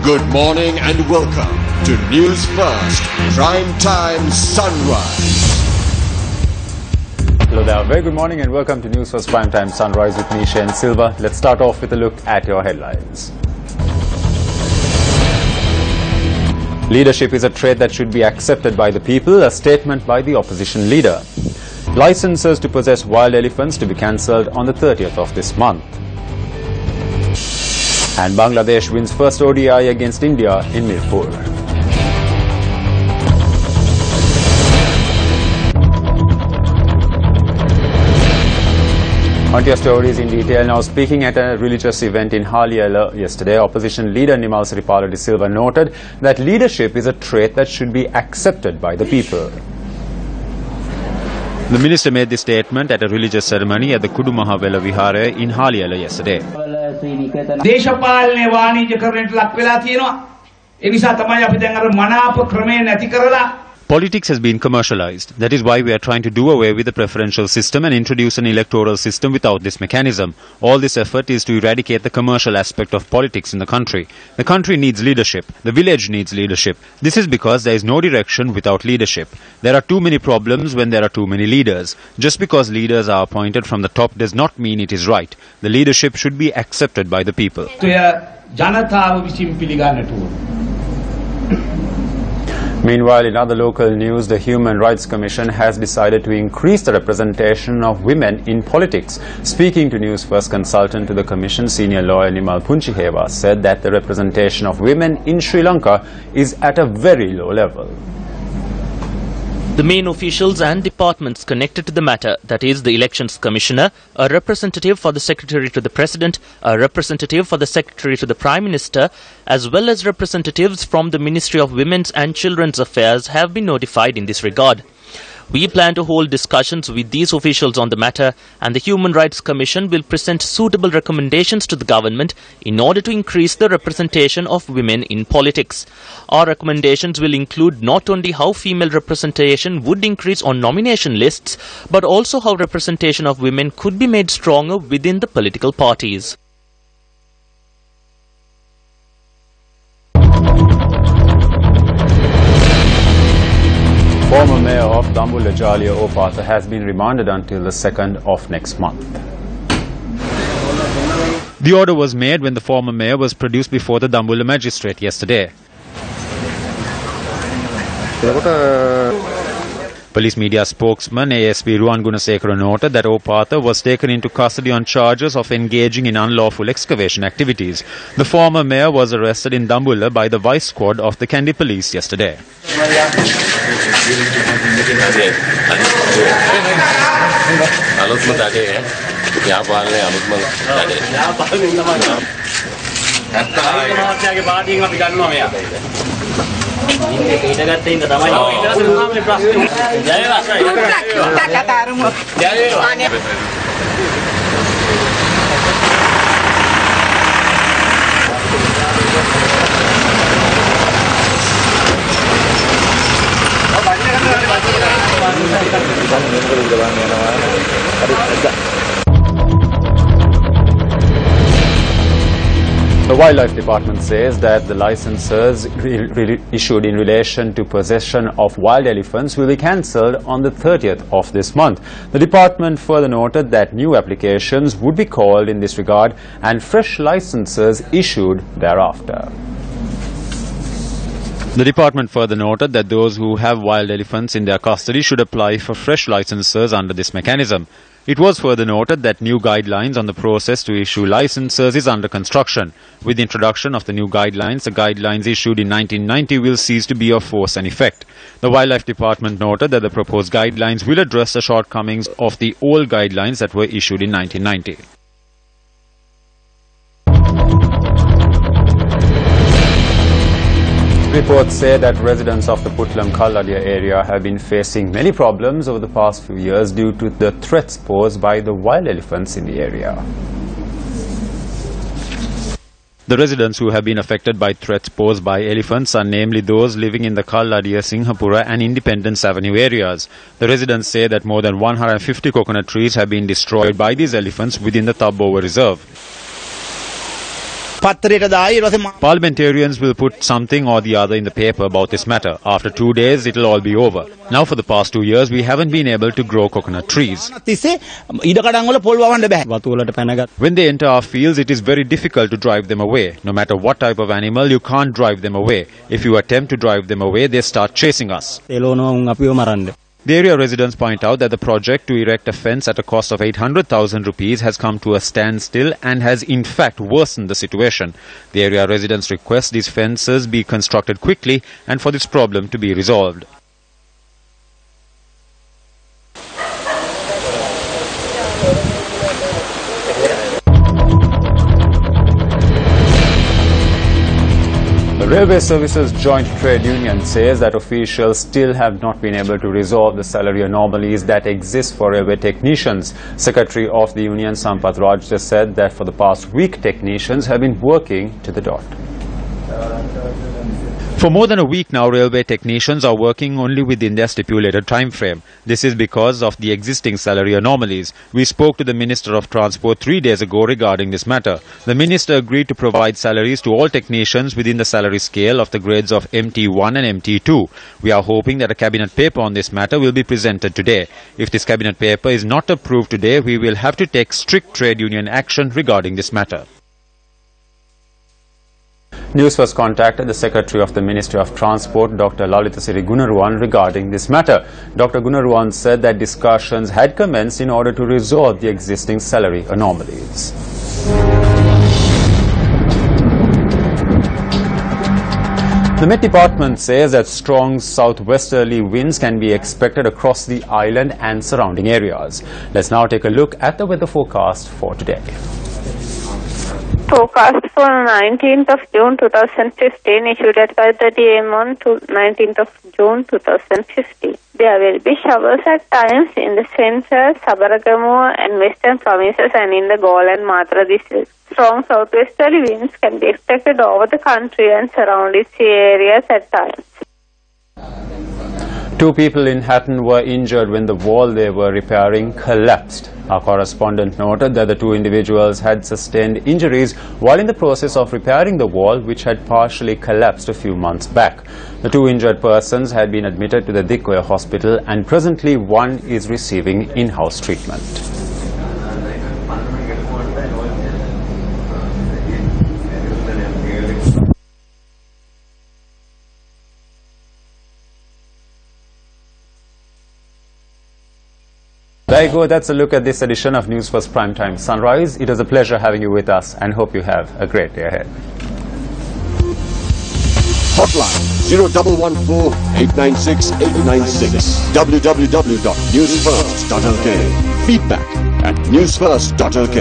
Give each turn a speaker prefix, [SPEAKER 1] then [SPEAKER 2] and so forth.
[SPEAKER 1] Good morning and welcome to News First Prime Time Sunrise.
[SPEAKER 2] Hello there, very good morning and welcome to News First Prime Time Sunrise with me, Shane Silva. Let's start off with a look at your headlines. Leadership is a trait that should be accepted by the people, a statement by the opposition leader. Licenses to possess wild elephants to be cancelled on the 30th of this month. And Bangladesh wins first ODI against India in Mirpur. On to your stories in detail. Now, speaking at a religious event in Haliela yesterday, opposition leader Nimal Siripala de Silva noted that leadership is a trait that should be accepted by the people. The minister made this statement at a religious ceremony at the Kudumahavela Vihara in Haliela yesterday.
[SPEAKER 3] දේශපාලනේ වාණිජ්‍ය කරණයට ලක් වෙලා තියෙනවා. ඒ නිසා තමයි අපි දැන් අර මනාප ක්‍රමේ නැති කරලා
[SPEAKER 2] Politics has been commercialized. That is why we are trying to do away with the preferential system and introduce an electoral system without this mechanism. All this effort is to eradicate the commercial aspect of politics in the country. The country needs leadership. The village needs leadership. This is because there is no direction without leadership. There are too many problems when there are too many leaders. Just because leaders are appointed from the top does not mean it is right. The leadership should be accepted by the people. Meanwhile, in other local news, the Human Rights Commission has decided to increase the representation of women in politics. Speaking to News First consultant to the Commission, senior lawyer Nimal Punchiheva said that the representation of women in Sri Lanka is at a very low level.
[SPEAKER 4] The main officials and departments connected to the matter, that is the Elections Commissioner, a representative for the Secretary to the President, a representative for the Secretary to the Prime Minister, as well as representatives from the Ministry of Women's and Children's Affairs have been notified in this regard. We plan to hold discussions with these officials on the matter, and the Human Rights Commission will present suitable recommendations to the government in order to increase the representation of women in politics. Our recommendations will include not only how female representation would increase on nomination lists, but also how representation of women could be made stronger within the political parties.
[SPEAKER 2] Former mayor of Dambulla Jalia Opatha has been remanded until the 2nd of next month. The order was made when the former mayor was produced before the Dambulla magistrate yesterday. Police media spokesman ASP Ruwan Gunasekara noted that Opatha was taken into custody on charges of engaging in unlawful excavation activities. The former mayor was arrested in Dambulla by the vice squad of the Kandy police yesterday. The Wildlife Department says that the licenses issued in relation to possession of wild elephants will be cancelled on the 30th of this month. The department further noted that new applications would be called in this regard and fresh licenses issued thereafter. The department further noted that those who have wild elephants in their custody should apply for fresh licenses under this mechanism. It was further noted that new guidelines on the process to issue licenses is under construction. With the introduction of the new guidelines, the guidelines issued in 1990 will cease to be of force and effect. The Wildlife Department noted that the proposed guidelines will address the shortcomings of the old guidelines that were issued in 1990. Reports say that residents of the Putlam Kalladia area have been facing many problems over the past few years due to the threats posed by the wild elephants in the area. The residents who have been affected by threats posed by elephants are namely those living in the Kalladia, Singhapura and Independence Avenue areas. The residents say that more than 150 coconut trees have been destroyed by these elephants within the Tabbowa Reserve. Parliamentarians will put something or the other in the paper about this matter. After 2 days, it'll all be over. Now, for the past 2 years, we haven't been able to grow coconut trees. When they enter our fields, it is very difficult to drive them away. No matter what type of animal, you can't drive them away. If you attempt to drive them away, they start chasing us. The area residents point out that the project to erect a fence at a cost of 800,000 rupees has come to a standstill and has in fact worsened the situation. The area residents request these fences be constructed quickly and for this problem to be resolved. The Railway Services Joint Trade Union says that officials still have not been able to resolve the salary anomalies that exist for railway technicians. Secretary of the union, Sampath Raj, just said that for the past week, technicians have been working to the dot. For more than a week now, railway technicians are working only within their stipulated time frame. This is because of the existing salary anomalies. We spoke to the Minister of Transport 3 days ago regarding this matter. The Minister agreed to provide salaries to all technicians within the salary scale of the grades of MT1 and MT2. We are hoping that a cabinet paper on this matter will be presented today. If this cabinet paper is not approved today, we will have to take strict trade union action regarding this matter. Newsfirst contacted the Secretary of the Ministry of Transport, Dr. Lalitasiri Gunaruwan, regarding this matter. Dr. Gunaruwan said that discussions had commenced in order to resolve the existing salary anomalies. The Met Department says that strong southwesterly winds can be expected across the island and surrounding areas. Let's now take a look at the weather forecast for today.
[SPEAKER 5] Forecast for 19th of June 2015 issued at 5:30 am on to 19th of June 2015. There will be showers at times in the central, Sabaragamuwa and western provinces and in the Galle and Matra districts. Strong southwesterly winds can be expected over the country and surrounding areas at times.
[SPEAKER 2] 2 people in Hatton were injured when the wall they were repairing collapsed. Our correspondent noted that the 2 individuals had sustained injuries while in the process of repairing the wall, which had partially collapsed a few months back. The 2 injured persons had been admitted to the Dikkoya hospital and presently one is receiving in-house treatment. There you go, that's a look at this edition of Newsfirst Primetime Sunrise. It was a pleasure having you with us and hope you have a great day ahead.
[SPEAKER 1] Hotline 0114 896 896. www.newsfirst.lk. Feedback at newsfirst.lk.